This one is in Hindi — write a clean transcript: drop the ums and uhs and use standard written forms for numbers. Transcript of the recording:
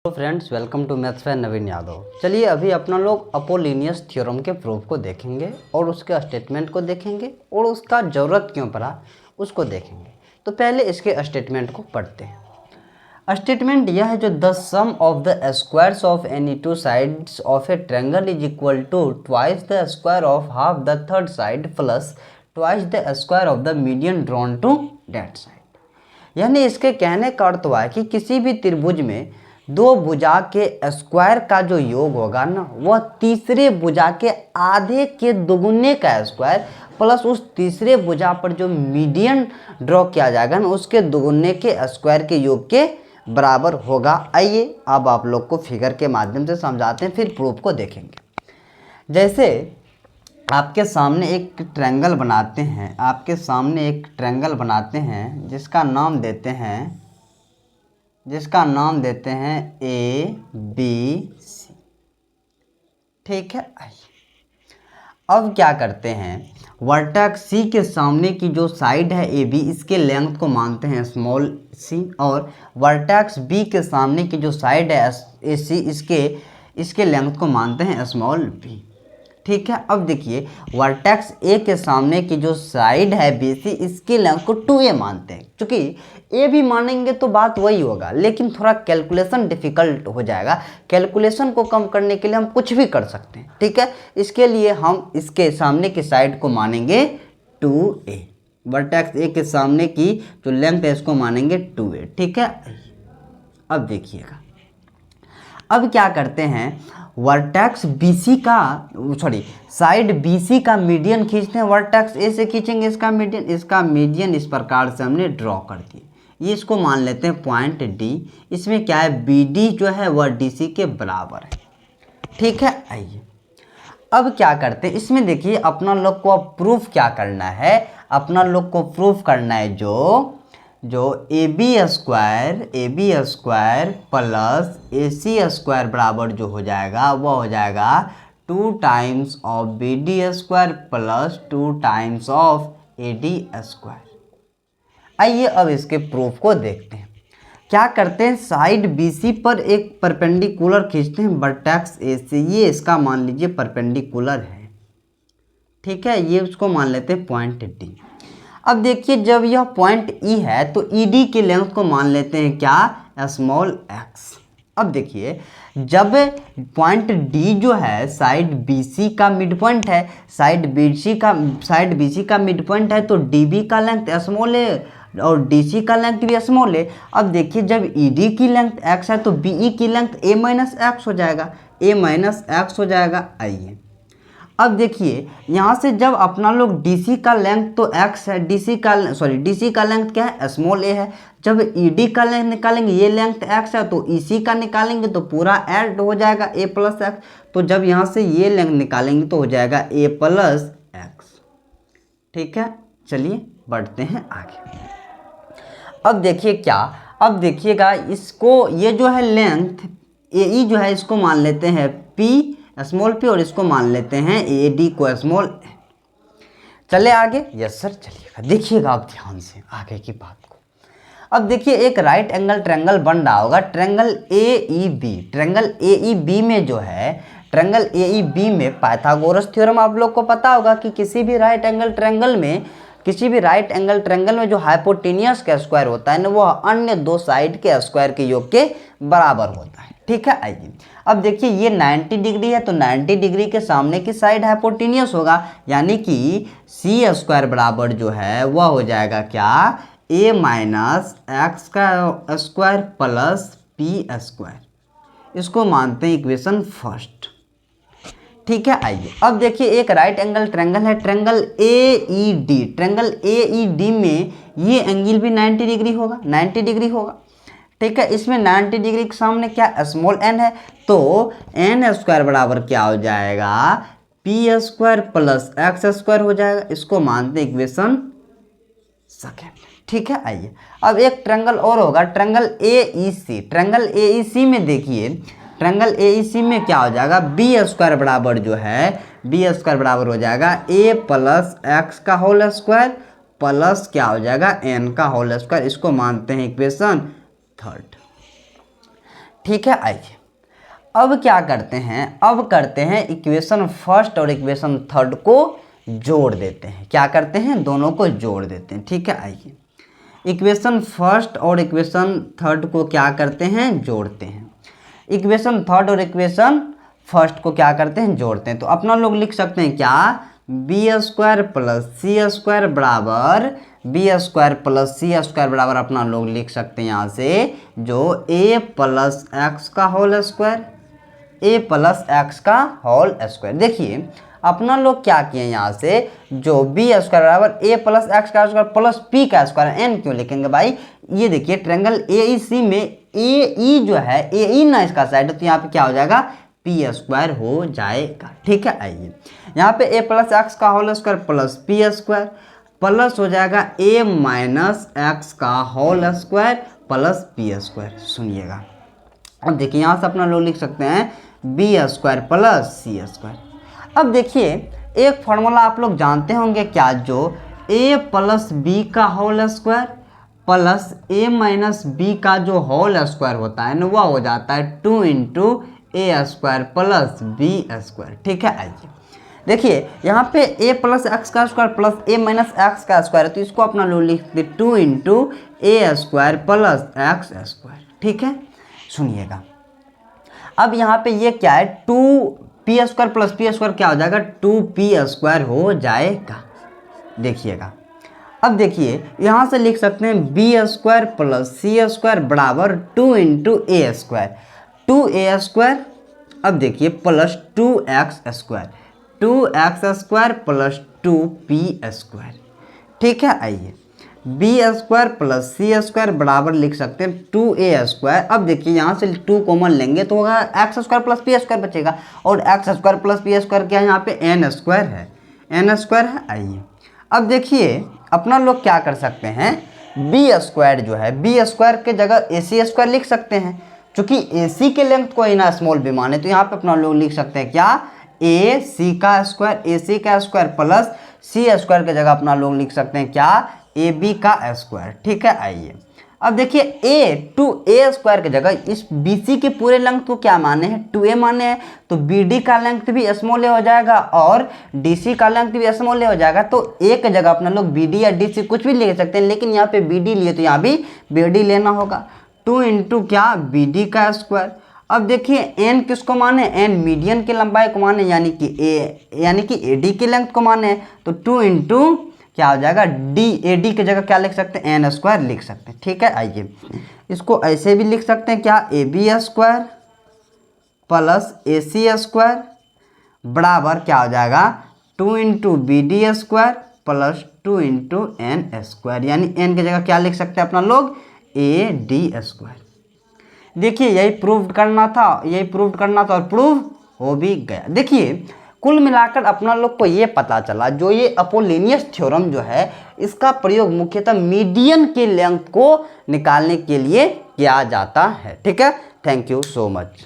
तो friends, welcome to maths by Naveen Yadav. चलिए अभी अपना लोग अपोलिनियस थ्योरम के प्रूफ को देखेंगे और उसके स्टेटमेंट को देखेंगे और उसका ज़रूरत क्यों पड़ा उसको देखेंगे। तो पहले इसके स्टेटमेंट को पढ़ते हैं। स्टेटमेंट यह है, जो the sum of the squares of any two sides of a triangle is equal to twice the square of half the third side plus twice the square of the median drawn to that side. यानी इसके कहने का अर्थ हुआ है कि किसी भी त्रिभुज में दो भुजा के स्क्वायर का जो योग होगा ना, वह तीसरे भुजा के आधे के दोगुने का स्क्वायर प्लस उस तीसरे भुजा पर जो मीडियन ड्रॉ किया जाएगा ना, उसके दोगुने के स्क्वायर के योग के बराबर होगा। आइए अब आप लोग को फिगर के माध्यम से समझाते हैं, फिर प्रूफ को देखेंगे। जैसे आपके सामने एक ट्रायंगल बनाते हैं, जिसका नाम देते हैं ए बी सी। ठीक है, आइए अब क्या करते हैं, वर्टेक्स सी के सामने की जो साइड है ए बी, इसके लेंथ को मानते हैं स्मॉल सी, और वर्टेक्स बी के सामने की जो साइड है ए सी, इसके लेंथ को मानते हैं स्मॉल बी। ठीक है, अब देखिए वर्टेक्स ए के सामने की जो साइड है बी सी, इसकी लेंथ को 2a मानते हैं। क्योंकि ए भी मानेंगे तो बात वही होगा, लेकिन थोड़ा कैलकुलेशन डिफ़िकल्ट हो जाएगा। कैलकुलेशन को कम करने के लिए हम कुछ भी कर सकते हैं। ठीक है, इसके लिए हम इसके सामने की साइड को मानेंगे 2a। वर्टेक्स ए के सामने की जो लेंथ है इसको मानेंगे 2a। ठीक है, अब देखिएगा, अब क्या करते हैं, वर्टेक्स BC का साइड BC का मीडियन खींचते हैं। वर्टेक्स ए से खींचेंगे इसका मीडियन इस प्रकार से हमने ड्रॉ कर दिया। ये इसको मान लेते हैं पॉइंट D। इसमें क्या है, BD जो है वह DC के बराबर है। ठीक है, आइए अब क्या करते हैं, इसमें देखिए अपना लोग को अब प्रूफ क्या करना है, जो A B square plus AC square बराबर जो हो जाएगा वह हो जाएगा 2 times of BD square plus 2 times of AD square. आइए अब इसके प्रूफ को देखते हैं। क्या करते हैं, साइड BC पर एक परपेंडिकुलर खींचते हैं वर्टेक्स ए से। ये इसका मान लीजिए परपेंडिकुलर है। ठीक है, ये उसको मान लेते हैं पॉइंट D। अब देखिए जब यह पॉइंट E है तो ED की लेंथ को मान लेते हैं क्या, स्मॉल x। अब देखिए जब पॉइंट D जो है साइड BC का मिड पॉइंट है, साइड BC का मिड पॉइंट है, तो DB का लेंथ स्मॉल है और DC का लेंथ भी स्मॉल है। अब देखिए जब ED की लेंथ x है तो BE की लेंथ a माइनस x हो जाएगा। आइए अब देखिए यहाँ से जब अपना लोग DC का लेंथ तो x है, DC का लेंथ क्या है, स्मॉल a है। जब ED का लेंथ निकालेंगे, ये लेंथ x है, तो EC का निकालेंगे तो पूरा ऐड हो जाएगा a प्लस x। तो जब यहाँ से ये लेंथ निकालेंगे तो हो जाएगा a प्लस x। ठीक है, चलिए बढ़ते हैं आगे। अब देखिए अब देखिएगा इसको, ये जो है लेंथ AE जो है इसको मान लेते हैं P स्मॉल p और इसको मान लेते हैं AD को स्मॉल a। चले आगे। यस सर, चलिएगा देखिएगा आप ध्यान से आगे की बात को। अब देखिए एक राइट एंगल ट्रायंगल बन रहा होगा, ट्रायंगल AEB में जो है, ट्रायंगल AEB में पाइथागोरस थ्योरम आप लोग को पता होगा कि किसी भी राइट एंगल ट्रायंगल में जो हाइपोटेनियस का स्क्वायर होता है ना, वो अन्य दो साइड के स्क्वायर के योग के बराबर होता है। ठीक है, आइए अब देखिए ये 90 डिग्री है, तो 90 डिग्री के सामने की साइड हाइपोटेनियस होगा, यानी कि C स्क्वायर बराबर जो है वह हो जाएगा क्या, a माइनस x का स्क्वायर प्लस p स्क्वायर। इसको मानते हैं इक्वेशन फर्स्ट। ठीक है, आइए अब देखिए एक राइट एंगल ट्रायंगल है, ट्रायंगल AED में ये एंगल भी 90 डिग्री होगा। ठीक है, इसमें 90 डिग्री के सामने क्या, स्मॉल n है, तो n स्क्वायर बराबर क्या हो जाएगा, p square plus x square हो जाएगा। इसको मानते हैं इक्वेशन सेकेंड। ठीक है, आइए अब एक ट्रायंगल और होगा, ट्रायंगल AEC में देखिए, ट्रायंगल AEC में क्या हो जाएगा, B स्क्वायर बराबर हो जाएगा a प्लस x का होल स्क्वायर प्लस क्या हो जाएगा, n का होल स्क्वायर। इसको मानते हैं इक्वेशन थर्ड। ठीक है। आइए अब क्या करते हैं, अब करते हैं इक्वेशन फर्स्ट और इक्वेशन थर्ड को जोड़ देते हैं। क्या करते हैं, दोनों को जोड़ देते हैं। ठीक है, आइए इक्वेशन फर्स्ट और इक्वेशन थर्ड को क्या करते हैं, जोड़ते हैं। इक्वेशन थर्ड और इक्वेशन फर्स्ट को क्या करते हैं, जोड़ते हैं। तो अपना लोग लिख सकते हैं क्या, बी स्क्वायर प्लस सी स्क्वायर बराबर बी स्क्वायर प्लस सी स्क्वायर बराबर अपना लोग लिख सकते हैं यहाँ से जो ए प्लस एक्स का होल स्क्वायर, ए प्लस एक्स का होल स्क्वायर। देखिए अपना लोग क्या किए यहाँ से, जो बी स्क्वायर बराबर ए प्लस एक्स का स्क्वायर प्लस पी का स्क्वायर, एन क्यों लिखेंगे भाई, ये देखिए ट्रायंगल ए ई सी में ए ई जो है, ए ई ना इसका साइड, तो यहाँ पे क्या हो जाएगा, पी स्क्वायर हो जाएगा। ठीक है, आइए यहाँ पे ए प्लस एक्स का whole square plus p square plus हो जाएगा ए माइनस एक्स का whole square plus p square. सुनिएगा अब देखिए यहाँ से अपना लोग लिख सकते हैं बी स्क्वायर प्लस सी स्क्वायर। अब देखिए एक फॉर्मूला आप लोग जानते होंगे क्या, जो ए प्लस बी का होल स्क्वायर प्लस ए माइनस बी का जो होल स्क्वायर होता है ना, वह हो जाता है 2 इंटू ए स्क्वायर प्लस बी स्क्वायर। ठीक है, आइए देखिए यहाँ पे ए प्लस एक्स का स्क्वायर प्लस ए माइनस एक्स का स्क्वायर है, तो इसको अपना लोग लिखते 2 इंटू ए स्क्वायर प्लस एक्स स्क्वायर। ठीक है, सुनिएगा अब यहाँ पे ये क्या है, 2 स्क्वायर प्लस पी स्क्वायर क्या हो जाएगा, 2p स्क्वायर हो जाएगा। देखिएगा अब देखिए यहाँ से लिख सकते हैं बी स्क्वायर प्लस सी स्क्वायर बराबर 2 इंटू ए स्क्वायर, 2a स्क्वायर, अब देखिए plus 2x square, 2x square plus 2p square. ठीक है, आइए बी स्क्वायर प्लस सी स्क्वायर बराबर लिख सकते हैं 2a स्क्वायर। अब देखिए यहाँ से 2 कॉमन लेंगे तो होगा x square plus p square बचेगा, और x square plus p square क्या है, यहाँ पे एन स्क्वायर है, एन स्क्वायर है। आइए अब देखिए अपना लोग क्या कर सकते हैं, बी स्क्वायर जो है, बी स्क्वायर के जगह ए सी स्क्वायर लिख सकते हैं, क्योंकि ए सी के लेंथ को ना स्मॉल बी माने, तो यहाँ पे अपना लोग लिख सकते हैं क्या, ए सी का स्क्वायर, ए सी का स्क्वायर प्लस सी स्क्वायर के जगह अपना लोग लिख सकते हैं क्या, ए बी का स्क्वायर। ठीक है, आइए अब देखिए ए टू ए स्क्वायर की जगह इस बी सी के पूरे लेंथ को क्या माने हैं, 2a माने हैं, तो बी डी का लेंथ भी स्मॉल ए हो जाएगा और डी सी का लेंथ भी स्मॉल ए हो जाएगा। तो ए की जगह अपना लोग बी डी या डी सी कुछ भी ले सकते हैं, लेकिन यहाँ पे बी डी लिए तो यहाँ भी बी डी लेना होगा, 2 इंटू क्या, बी डी का स्क्वायर। अब देखिए एन किसको माने, एन मीडियन की लंबाई को माने, यानी कि ए डी की लेंथ को माने, तो 2 इंटू क्या हो जाएगा, डी, ए डी की जगह क्या लिख सकते हैं, एन स्क्वायर लिख सकते हैं। ठीक है, आइए इसको ऐसे भी लिख सकते हैं क्या, A B square plus A C square बराबर क्या हो जाएगा, 2 into B D square plus 2 into N square, यानी एन की जगह क्या लिख सकते हैं अपना लोग, ए डी स्क्वायर। देखिए यही प्रूव करना था, और प्रूव हो भी गया। देखिए कुल मिलाकर अपना लोग को ये पता चला, जो ये अपोलिनियस थ्योरम जो है, इसका प्रयोग मुख्यतः मीडियन के लेंथ को निकालने के लिए किया जाता है। ठीक है, थैंक यू सो मच।